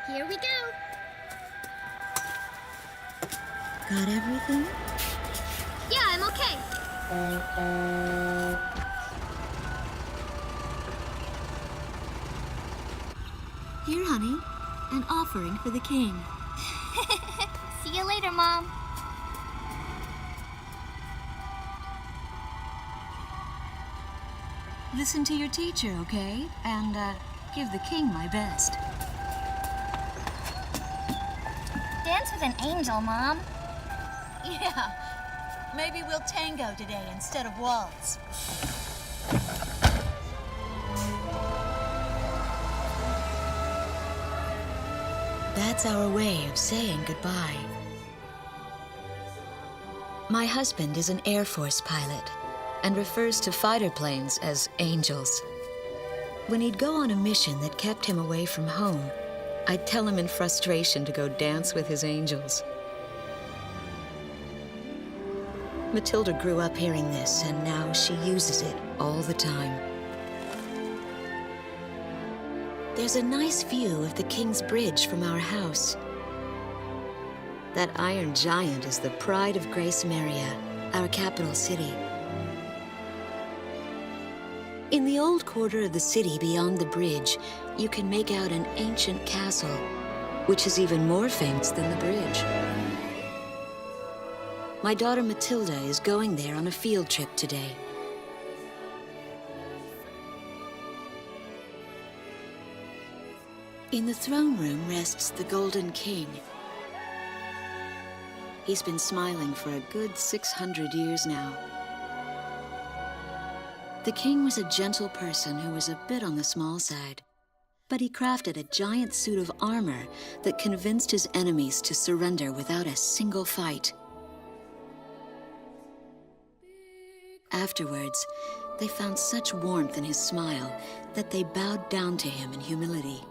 Here we go. Got everything? Yeah, I'm okay. Here, honey. An offering for the king. See you later, Mom. Listen to your teacher, okay? And, give the king my best. Dance with an angel, Mom. Yeah. Maybe we'll tango today instead of waltz. That's our way of saying goodbye. My husband is an Air Force pilot and refers to fighter planes as angels. When he'd go on a mission that kept him away from home, I'd tell him in frustration to go dance with his angels. Matilda grew up hearing this, and now she uses it all the time. There's a nice view of the King's Bridge from our house. That iron giant is the pride of Grace Maria, our capital city. In the old quarter of the city beyond the bridge, you can make out an ancient castle, which is even more famous than the bridge. My daughter Matilda is going there on a field trip today. In the throne room rests the Golden King. He's been smiling for a good 600 years now. The king was a gentle person who was a bit on the small side, but he crafted a giant suit of armor that convinced his enemies to surrender without a single fight. Afterwards, they found such warmth in his smile that they bowed down to him in humility.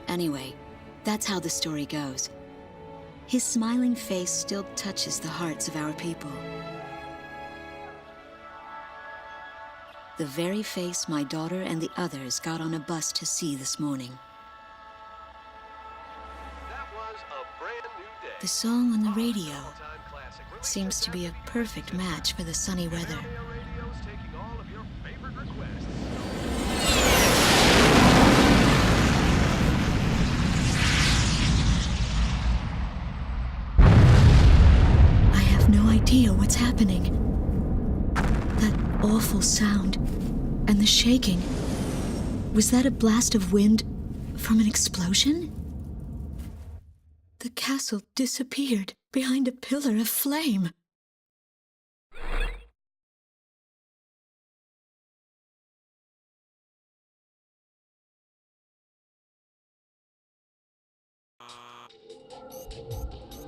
Anyway, that's how the story goes. His smiling face still touches the hearts of our people. The very face my daughter and the others got on a bus to see this morning. That was a brand new day. The song on the radio seems to be a perfect match for the sunny weather. Radio's taking all of your favorite requests. I have no idea what's happening. That awful sound and the shaking. Was that a blast of wind from an explosion? The castle disappeared behind a pillar of flame.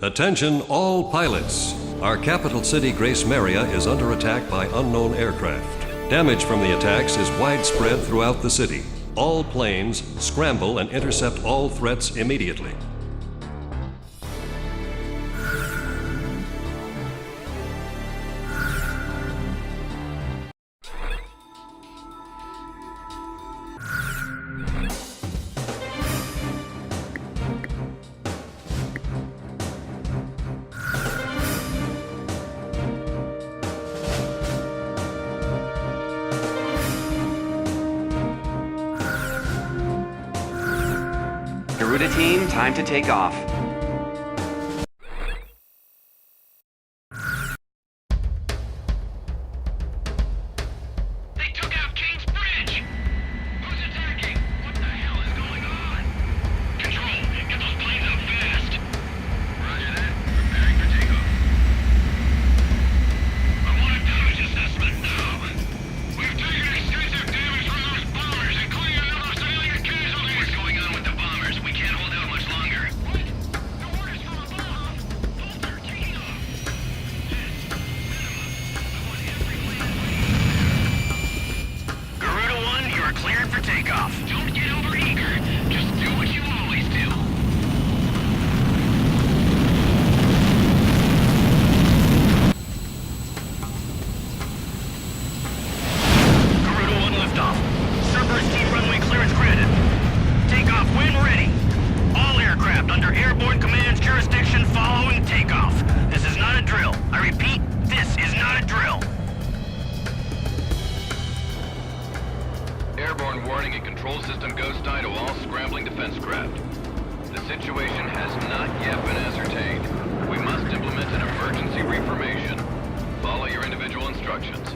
Attention all pilots. Our capital city, Grace Maria, is under attack by unknown aircraft. Damage from the attacks is widespread throughout the city. All planes scramble and intercept all threats immediately. Garuda team, time to take off. They took out Kane's bridge! Who's attacking? What the hell is going on? Control, get those planes up fast! Roger that. Preparing for takeoff. I want a damage assessment now! We've taken extensive damage from those bombers, including a number of civilian casualties! What's going on with the bombers? We can't hold out much longer. What? The orders from above! Bolter, taking off! Garuda 1, you are cleared for takeoff. Don't get overeager. Just do what you always do. Garuda 1 liftoff. Cerberus team runway clearance granted. Takeoff when ready. All aircraft under airborne command's jurisdiction following takeoff. This is not a drill. I repeat, this is not a drill. Airborne warning and control system ghost eye to all scrambling defense craft. The situation has not yet been ascertained. We must implement an emergency reformation. Follow your individual instructions.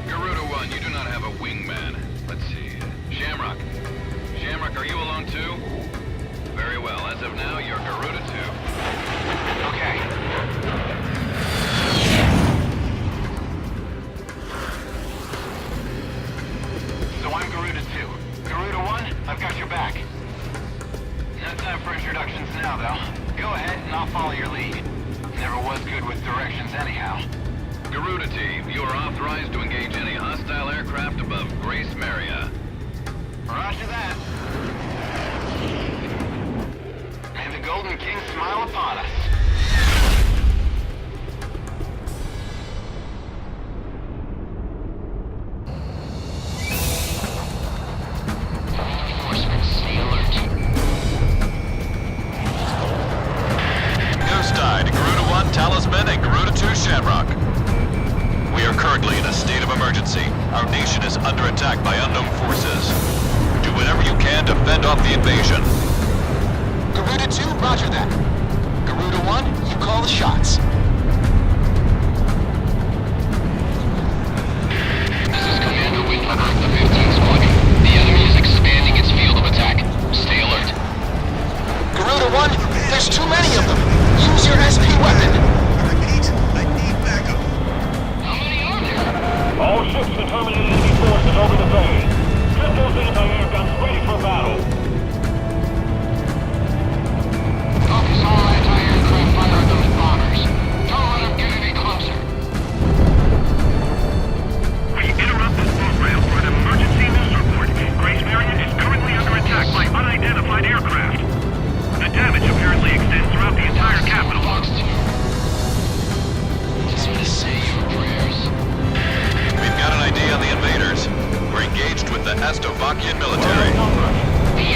Garuda 1, you do not have a wingman. Let's see. Shamrock. Shamrock, are you alone too? Very well. As of now, you're Garuda 2. Okay. So I'm Garuda 2. Garuda 1, I've got your back. No time for introductions now, though. Go ahead and I'll follow your lead. Never was good with directions anyhow. Garuda team, you are authorized to engage any hostile aircraft above Grace Maria. Roger that. May the Golden King smile upon us. Reinforcements, stay alert. Ghost Eye to Garuda 1 Talisman and Garuda 2 Shamrock. We are currently in a state of emergency. Our nation is under attack by unknown forces. Do whatever you can to fend off the invasion. Garuda 2, roger that. Garuda 1, you call the shots. This is Commander Windlever of the 15th Squadron. The enemy is expanding its field of attack. Stay alert. Garuda 1, there's too many of them. Use your SP weapon. How many are there? All ships determining enemy forces over the bay. Get those anti-air guns ready for battle. Focus all anti-aircraft fire on those bombers. Don't let them get any closer. We interrupt this program for an emergency news report. Grace Maria is currently under attack by unidentified aircraft. The damage apparently extends throughout the entire capital. Fox 2. Just want to say your prayers. We've got an ID on the invaders. We're engaged with the Astovakian military. The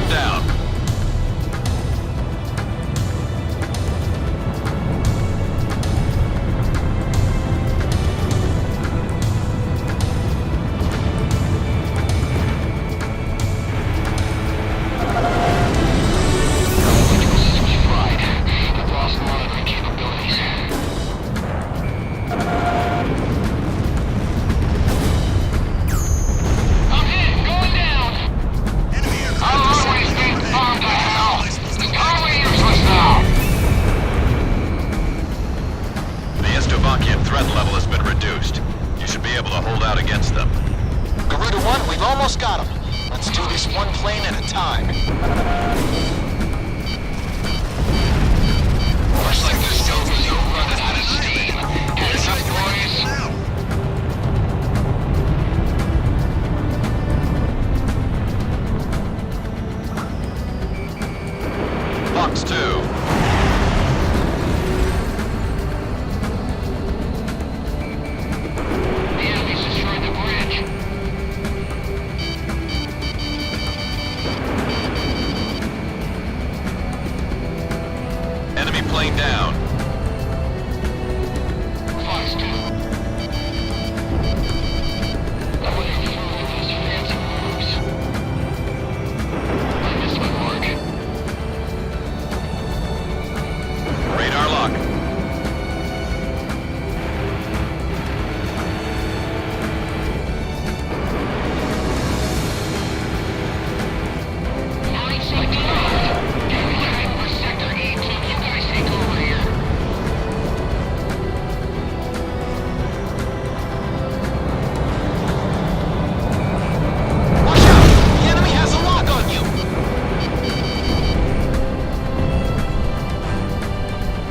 them down. The Estovakian threat level has been reduced. You should be able to hold out against them. Garuda 1, we've almost got him. Let's do this one plane at a time. Looks like this stove is running out of steam. Heads up, boys. Fox 2. The enemy's destroyed the bridge. Enemy plane down. Fox 2. I wonder if you were those fancy moves. I missed my mark. Radar lock. Line sight down. Enemy hiding for Sector 8 till you guys take over here. Watch out! The enemy has a lock on you!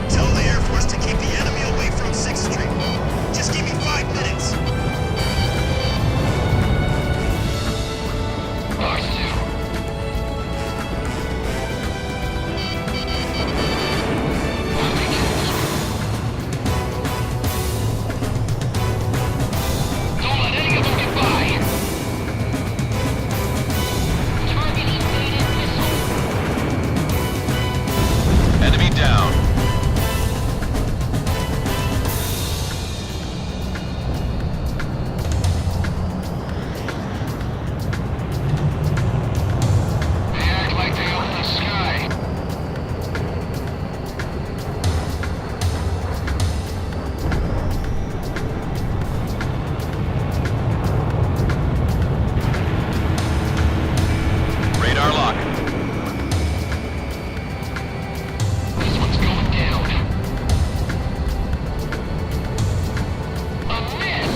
Tell the Air Force to keep the enemy away from 6th Street. Just give me 5 minutes. Fox 2. Don't let any of them get by. Target evaded missile. Enemy down. They act like they own the sky. Radar lock. This one's going down. A miss!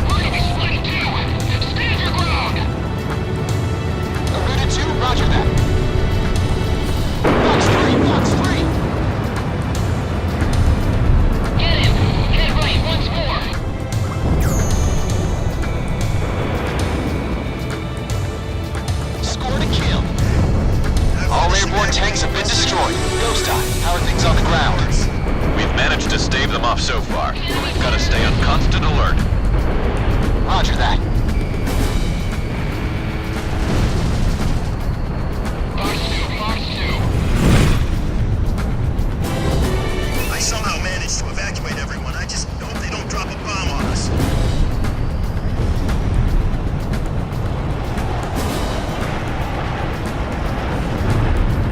We're gonna be split in two! Stand your ground! Garuda 2, roger that. Fox 3, Fox 3! Get him! Head right once more! Scored a kill. All airborne tanks have been destroyed. Ghost Eye, how are things on the ground? We've managed to stave them off so far. We've got to stay on constant alert. Roger that. Fox 2, Fox 2. I somehow managed to evacuate everyone. I just hope they don't drop a bomb on us.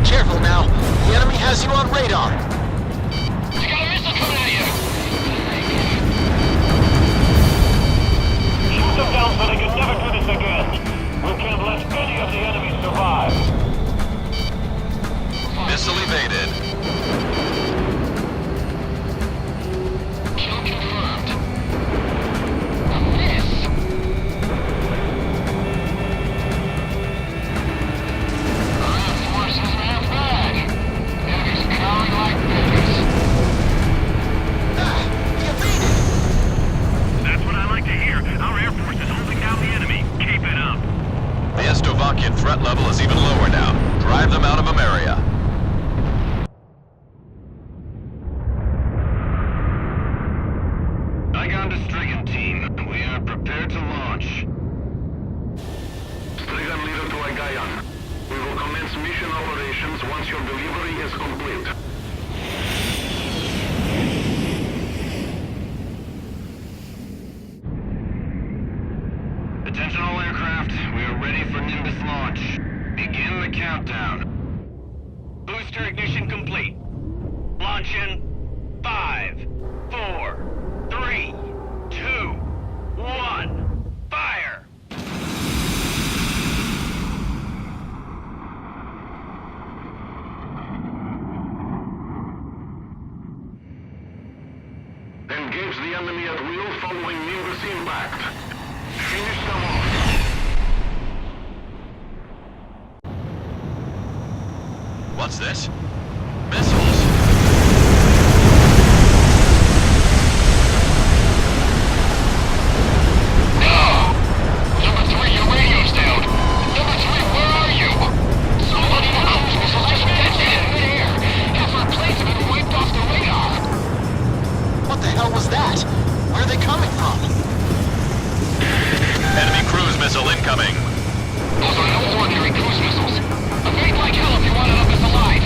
Careful now. The enemy has you on radar. We got a missile coming at you! Shoot them down threat level is even lower now. Drive them out of Ameria. Igon to Strigan team. We are prepared to launch. Strigan leader to Igayan. We will commence mission operations once your delivery is complete. Attention all aircraft. We are ready for Nimbus launch. Begin the countdown. Booster ignition complete. Launch in 5, 4, 3, 2, 1. Fire! Engage the enemy at will following Nimbus impact. Finish them off. What's this? Missiles? Number 3, your radio's down. Number 3, where are you? Somebody in the cruise missile just detonated in midair. Half our planes have been wiped off the radar. What the hell was that? Where are they coming from? Enemy cruise missile incoming. Those are no ordinary cruise missiles. Evade like hell if you want to up us alive.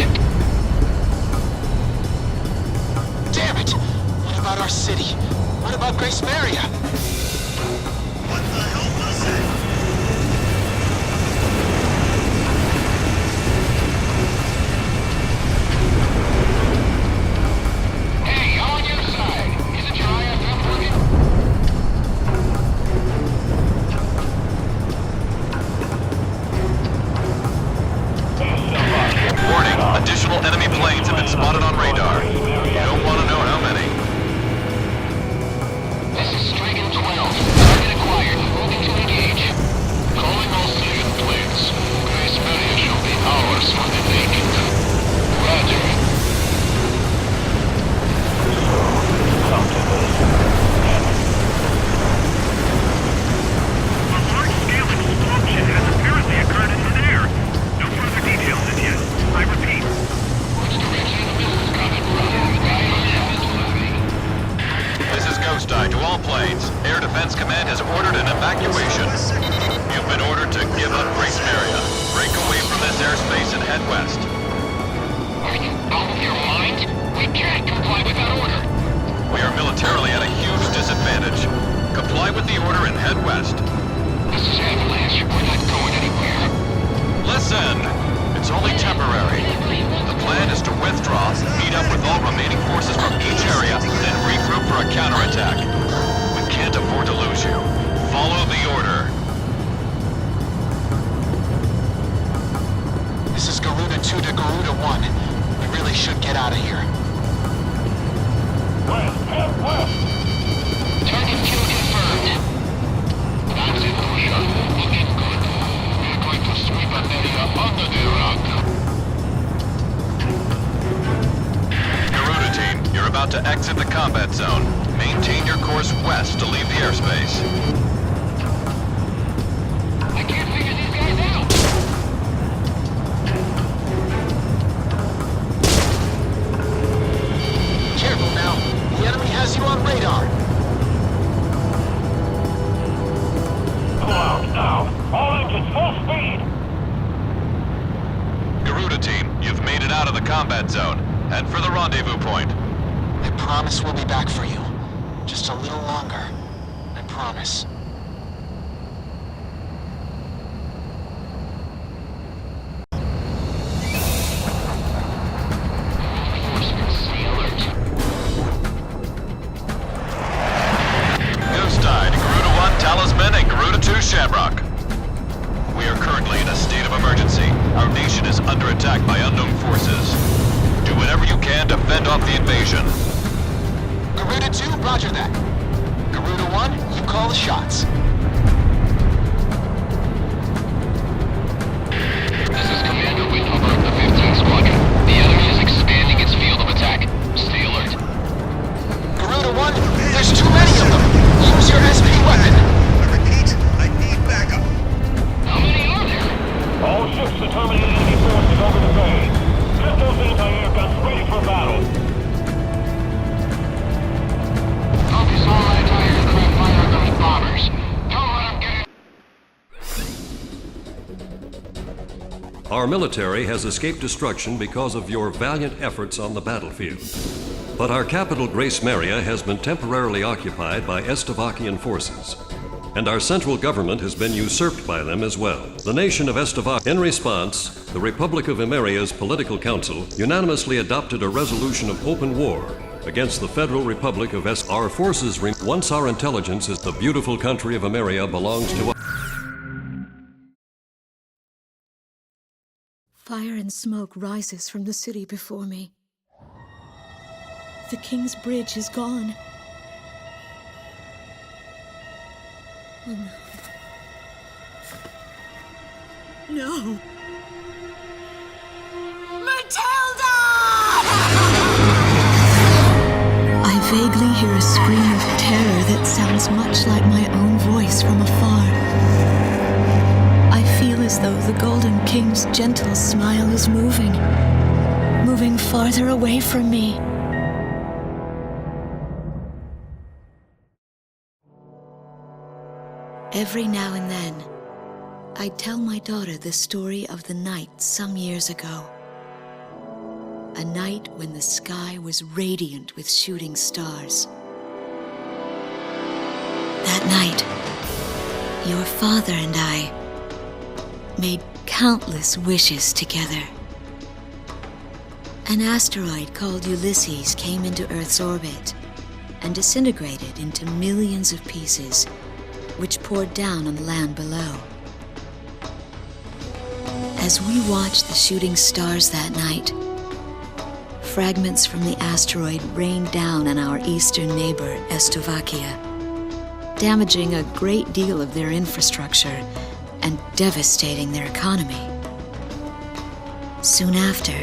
Damn it! What about our city? What about Grace Maria? What the hell was that? Hey, I'm on your side. Isn't your IFM working? Warning, additional enemy planes have been spotted on radar. You don't want to know how many. This is Strigan 12. Target acquired. Moving to engage. Calling all Strigan planes. Grace Maria shall be ours for the taking. Roger. A large-scale explosion has apparently occurred in midair. No further details as yet. I repeat. Which direction the missiles coming from? Right on This is Ghost Eye to all planes. Air Defense Command has ordered an evacuation. You've been ordered to give up Grace Maria. Break away from this airspace and head west. Are you out of your mind? We can't comply with that order. We are militarily at a huge disadvantage. Comply with the order and head west. This is Avalanche. We're not going anywhere. Listen! It's only temporary. The plan is to withdraw, meet up with all remaining forces from each area, then regroup for a counterattack. We can't afford to lose you. Follow the order. This is Garuda 2 to Garuda 1. We really should get out of here. Target kill confirmed. That's it, Russia. Looking good. We're going to sweep America under the rug. Garuda team, you're about to exit the combat zone. Maintain your course west to leave the airspace. I can't figure these guys out. Careful now. The enemy has you on radar. Pull out now. All engines full speed. Garuda team, you've made it out of the combat zone. Head for the rendezvous point. I promise we'll be back for you. Just a little longer. I promise. Ghost Eye to Garuda 1 Talisman and Garuda 2 Shamrock. We are currently in a state of emergency. Our nation is under attack by unknown forces. Do whatever you can to fend off the invasion. Garuda 2, roger that. Garuda 1, you call the shots. This is Commander Windhover of the 15th Squadron. The enemy is expanding its field of attack. Stay alert. Garuda 1, there's too many of them. Use your SP weapon. I repeat, I need backup. How many are there? troops to terminate enemy forces over the bay. Get those anti-air guns ready for battle. Focus all anti-aircraft fire on those bombers. Don't let them get in. Our military has escaped destruction because of your valiant efforts on the battlefield. But our capital, Grace Maria, has been temporarily occupied by Estavakian forces, and our central government has been usurped by them as well. The nation of Estavakia. In response, the Republic of Imeria's political council unanimously adopted a resolution of open war against the Federal Republic of Our forces, once our intelligence is the beautiful country of Imeria belongs to us. Fire and smoke rises from the city before me. The King's Bridge is gone. Oh, no. No! Matilda! I vaguely hear a scream of terror that sounds much like my own voice from afar. I feel as though the Golden King's gentle smile is moving farther away from me. Every now and then, I tell my daughter the story of the night some years ago. A night when the sky was radiant with shooting stars. That night, your father and I made countless wishes together. An asteroid called Ulysses came into Earth's orbit and disintegrated into millions of pieces, which poured down on the land below. As we watched the shooting stars that night, fragments from the asteroid rained down on our eastern neighbor, Estavakia, damaging a great deal of their infrastructure and devastating their economy. Soon after,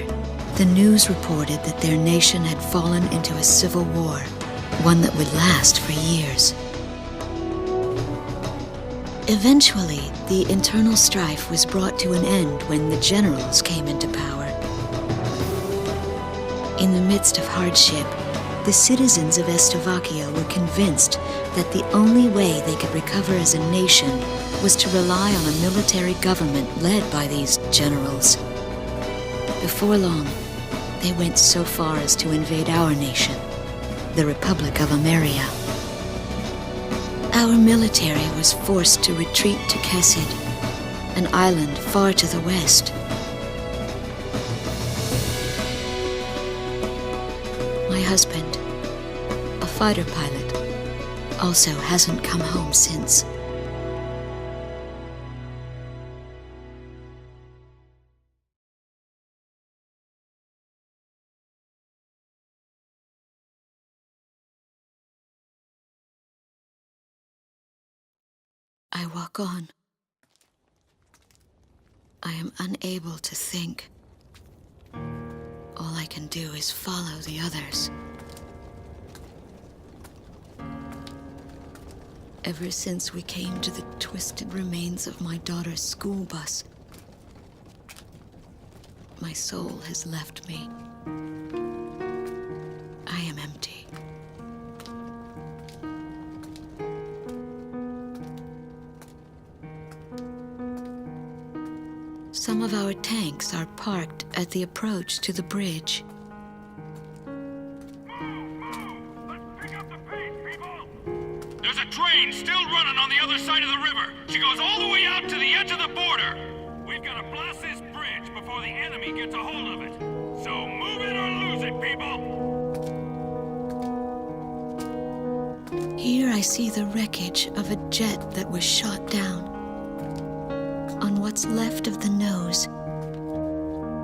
the news reported that their nation had fallen into a civil war, one that would last for years. Eventually, the internal strife was brought to an end when the generals came into power. In the midst of hardship, the citizens of Estavakia were convinced that the only way they could recover as a nation was to rely on a military government led by these generals. Before long, they went so far as to invade our nation, the Republic of Imeria. Our military was forced to retreat to Kesid, an island far to the west. My husband, a fighter pilot, also hasn't come home since. I walk on. I am unable to think. All I can do is follow the others. Ever since we came to the twisted remains of my daughter's school bus, my soul has left me. I am empty. Some of our tanks are parked at the approach to the bridge. There's a train still running on the other side of the river. She goes all the way out to the edge of the border. We've got to blast this bridge before the enemy gets a hold of it. So move it or lose it, people! Here I see the wreckage of a jet that was shot down. On what's left of the nose,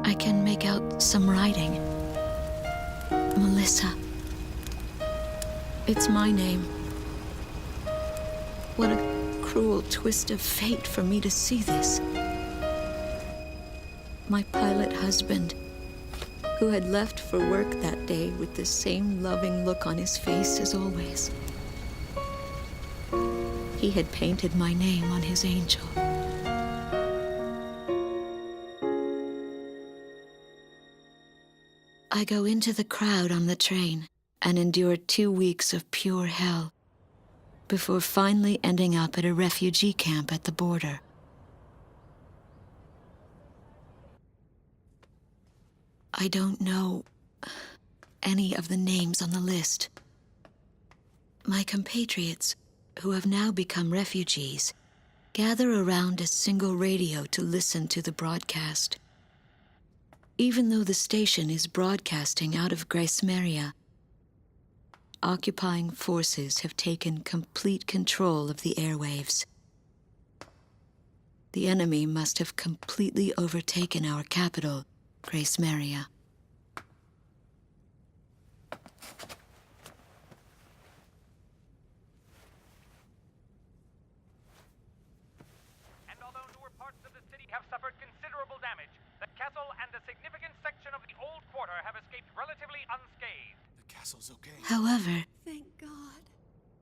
I can make out some writing. Melissa. It's my name. What a cruel twist of fate for me to see this. My pilot husband, who had left for work that day with the same loving look on his face as always. He had painted my name on his angel. I go into the crowd on the train and endure 2 weeks of pure hell before finally ending up at a refugee camp at the border. I don't know any of the names on the list. My compatriots, who have now become refugees, gather around a single radio to listen to the broadcast. Even though the station is broadcasting out of Grace Maria, occupying forces have taken complete control of the airwaves. The enemy must have completely overtaken our capital, Grace Maria. And although newer parts of the city have suffered considerable damage, the castle and a significant section of the old quarter have escaped relatively unscathed. The castle's okay. However, Thank God.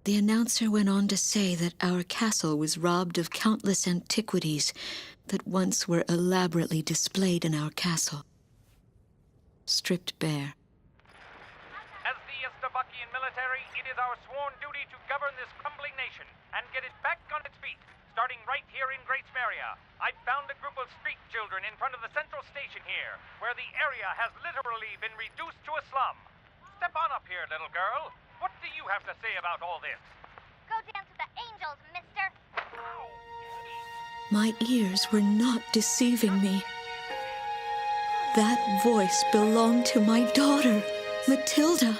the announcer went on to say that our castle was robbed of countless antiquities that once were elaborately displayed in our castle. Stripped bare. As the Estabakian military, it is our sworn duty to govern this crumbling nation and get it back on its feet, starting right here in Grace Maria. I found a group of street children in front of the central station here, where the area has literally been reduced to a slum. Step on up here, little girl. What do you have to say about all this? Go dance with the angels, mister. My ears were not deceiving me. That voice belonged to my daughter, Matilda.